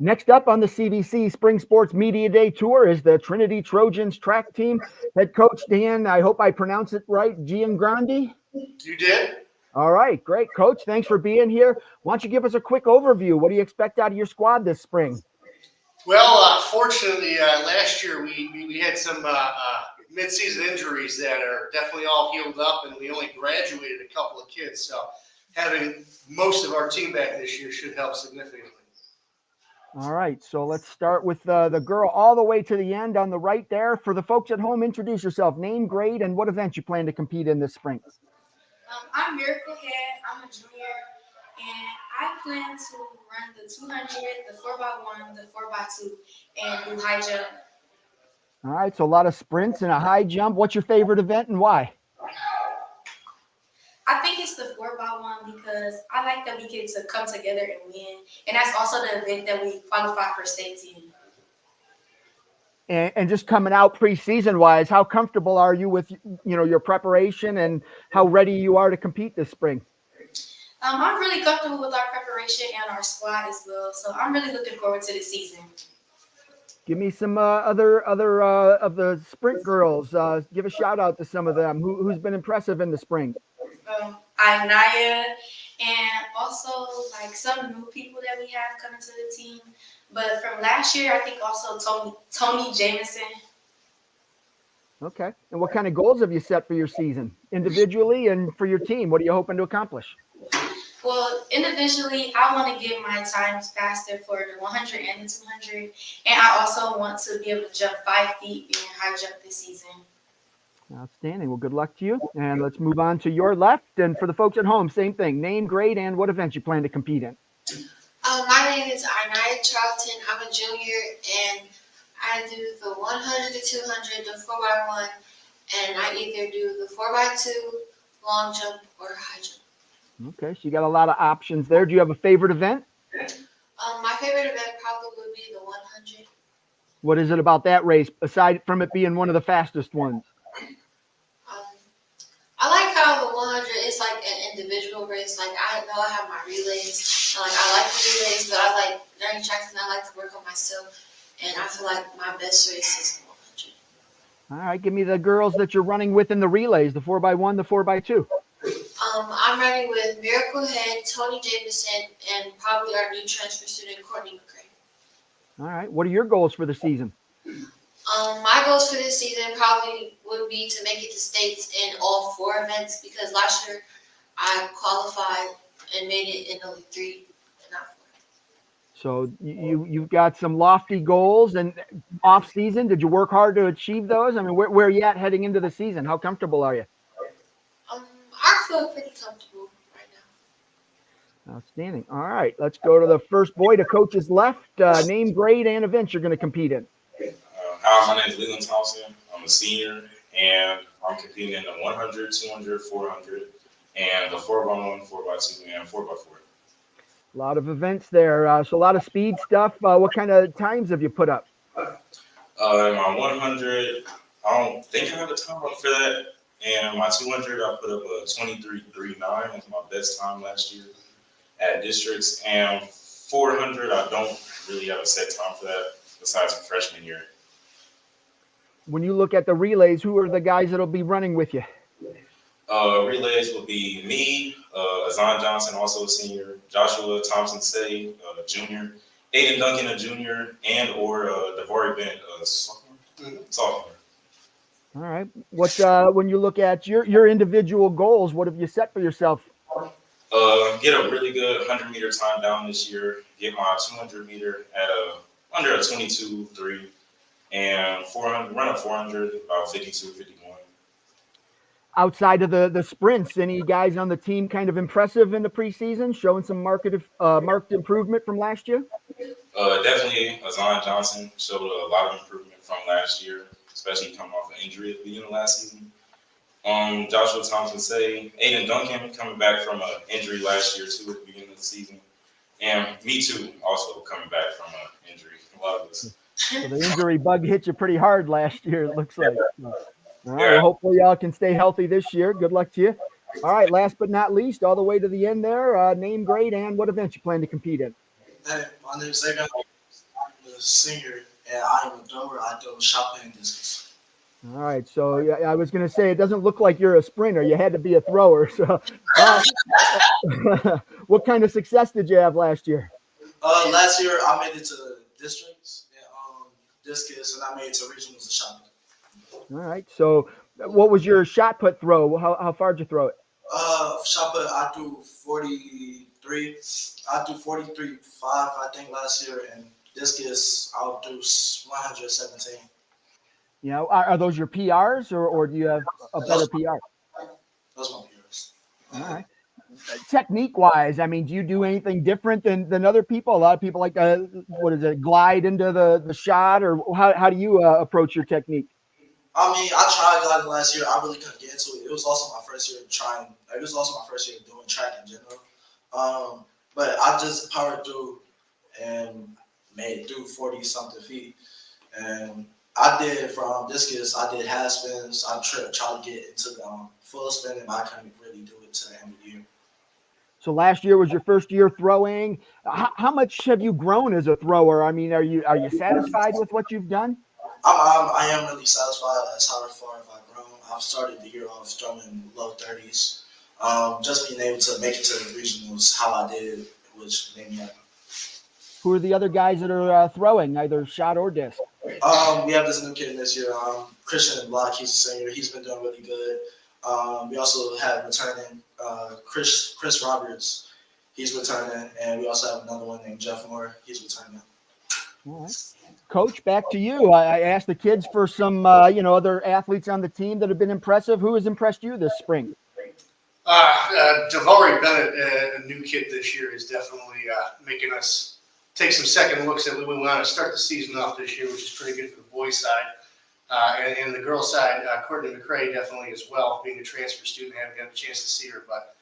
Next up on the CBC Spring Sports Media Day Tour is the Trinity Trojans track team. Head coach Dan, I hope I pronounce it right, Giangrandi? You did? All right, great. Coach, thanks for being here. Why don't you give us a quick overview? What do you expect out of your squad this spring? Well, fortunately, last year we had some mid-season injuries that are definitely all healed up, and we only graduated a couple of kids. So having most of our team back this year should help significantly. All right, so let's start with the girl all the way to the end on the right there. For the folks at home, introduce yourself, name, grade, and what event you plan to compete in this spring. I'm Miracle Head. I'm a junior, and I plan to run the 200, the 4x1, the 4x2, and do high jump. All right, so a lot of sprints and a high jump. What's your favorite event and why? I think it's the 4x1 because I like that we get to come together and win, and that's also the event that we qualify for states in. And just coming out preseason wise, how comfortable are you with your preparation and how ready you are to compete this spring? I'm really comfortable with our preparation and our squad as well, so I'm really looking forward to the season. Give me some other of the sprint girls. Give a shout out to some of them. Who's been impressive in the spring? Naya, and also like some new people that we have coming to the team. But from last year, I think also Tony Jameson. Okay. And what kind of goals have you set for your season, individually and for your team? What are you hoping to accomplish? Well, individually, I want to get my times faster for the 100 and the 200. And I also want to be able to jump 5 feet in high jump this season. Outstanding. Well, good luck to you. And let's move on to your left. And for the folks at home, same thing. Name, grade, and what event you plan to compete in. My name is Arnaya Charlton. I'm a junior, and I do the 100, the 200, the 4x1, and I either do the 4x2, long jump, or high jump. Okay, so you got a lot of options there. Do you have a favorite event? My favorite event probably would be the 100. What is it about that race, aside from it being one of the fastest ones? I like how the 100 is like an individual race. Like I know I have my relays, and like I like the relays, but I like during tracks and I like to work on myself. And I feel like my best race is the 100. All right, give me the girls that you're running with in the relays, the 4x1, the 4x2. I'm running with Miracle Head, Tony Jameson, and probably our new transfer student, Courtney McCray. All right, what are your goals for the season? My goals for this season probably would be to make it to states in all 4 events because last year I qualified and made it in only 3 and not 4. So you've got some lofty goals and off season. Did you work hard to achieve those? I mean, where are you at heading into the season? How comfortable are you? I feel pretty comfortable right now. Outstanding. All right, let's go to the first boy to coach's left. Name, grade, and event you're going to compete in. Hi, my name is Leland Thompson. I'm a senior, and I'm competing in the 100, 200, 400, and the 4x1, 4x2, and 4x4. A lot of events there. So a lot of speed stuff. What kind of times have you put up? In my 100, I don't think I have a time up for that. And my 200, I put up a 23.39. Was my best time last year at districts. And 400, I don't really have a set time for that besides freshman year. When you look at the relays, who are the guys that'll be running with you? Relays will be me, Azan Johnson, also a senior, Joshua Thompson-Say, junior, Aiden Duncan, a junior, and or Devari Bent, a sophomore. All right. When you look at your individual goals, what have you set for yourself? Get a really good 100-meter time down this year. Get my 200-meter at under a 22.3, and 400 run a 400 about 52, 51. Outside of the sprints, any guys on the team kind of impressive in the preseason, showing some marked improvement from last year? Definitely, Azan Johnson showed a lot of improvement from last year, especially coming off an injury at the beginning of last season. Joshua Thompson-Say, Aiden Duncan coming back from an injury last year too at the beginning of the season, and me too, also coming back from an injury. A lot of this. So the injury bug hit you pretty hard last year, it looks like. All right, Yeah. well, hopefully y'all can stay healthy this year. Good luck to you. All right, last but not least, all the way to the end there, name, grade, and what event you plan to compete in. Hey, my name is Zayvon. a senior, and I am a thrower. I throw shot put and discus. All right. So yeah, I was going to say, it doesn't look like you're a sprinter. You had to be a thrower. So what kind of success did you have last year? Last year I made it to districts and discus, and I made it to regionals and shot put. All right. So what was your shot put throw? How far did you throw it? Shot put I threw 43. I threw 43.5 I think last year, and discus I'll do 117. You know, are those your PRs or do you have a better PR? Those are my peers. All right. Technique wise, I mean, do you do anything different than other people? A lot of people like what is it, glide into the shot, or how do you approach your technique? I mean, I tried gliding last year. I really couldn't get into it. It was also my first year trying. It was also my first year doing track in general. But I just powered through and made it through 40 something feet. And I did from discus. I did half spins. I tried to get into the full spin, and I couldn't really do it to the end of the year. So last year was your first year throwing. How much have you grown as a thrower? I mean, are you satisfied with what you've done? I am really satisfied as how far I've grown. I've started the year off throwing low 30s. Just being able to make it to the regionals how I did, which made me happy. Who are the other guys that are throwing, either shot or disc? We have this new kid this year, Christian Block. He's a senior. He's been doing really good. We also have returning Chris Roberts. He's returning, and we also have another one named Jeff Moore. He's returning. All right. Coach, back to you. I asked the kids for some, other athletes on the team that have been impressive. Who has impressed you this spring? Davari Bennett, a new kid this year, is definitely making us take some second looks at we want to start the season off this year, which is pretty good for the boys' side. And the girls' side, Courtney McCray definitely as well, being a transfer student, haven't got a chance to see her, but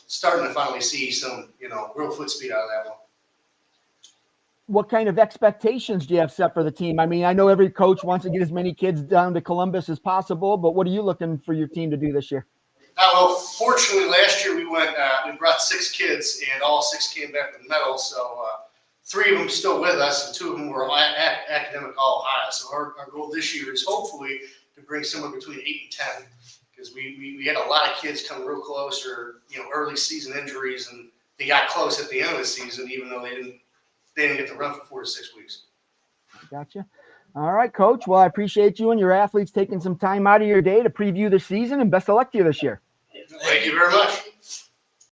starting to finally see some, real foot speed out of that one. What kind of expectations do you have set for the team? I mean, I know every coach wants to get as many kids down to Columbus as possible, but what are you looking for your team to do this year? Well, fortunately, last year we brought 6 kids, and all 6 came back with medals. So 3 of them still with us, and 2 of them were academic All-Ohio. So our goal this year is hopefully to bring somewhere between 8 and 10, because we had a lot of kids come real close, or early season injuries, and they got close at the end of the season, even though they didn't get to run for 4 to 6 weeks. Gotcha. All right, Coach. Well, I appreciate you and your athletes taking some time out of your day to preview the season, and best of luck to you this year. Thank you very much.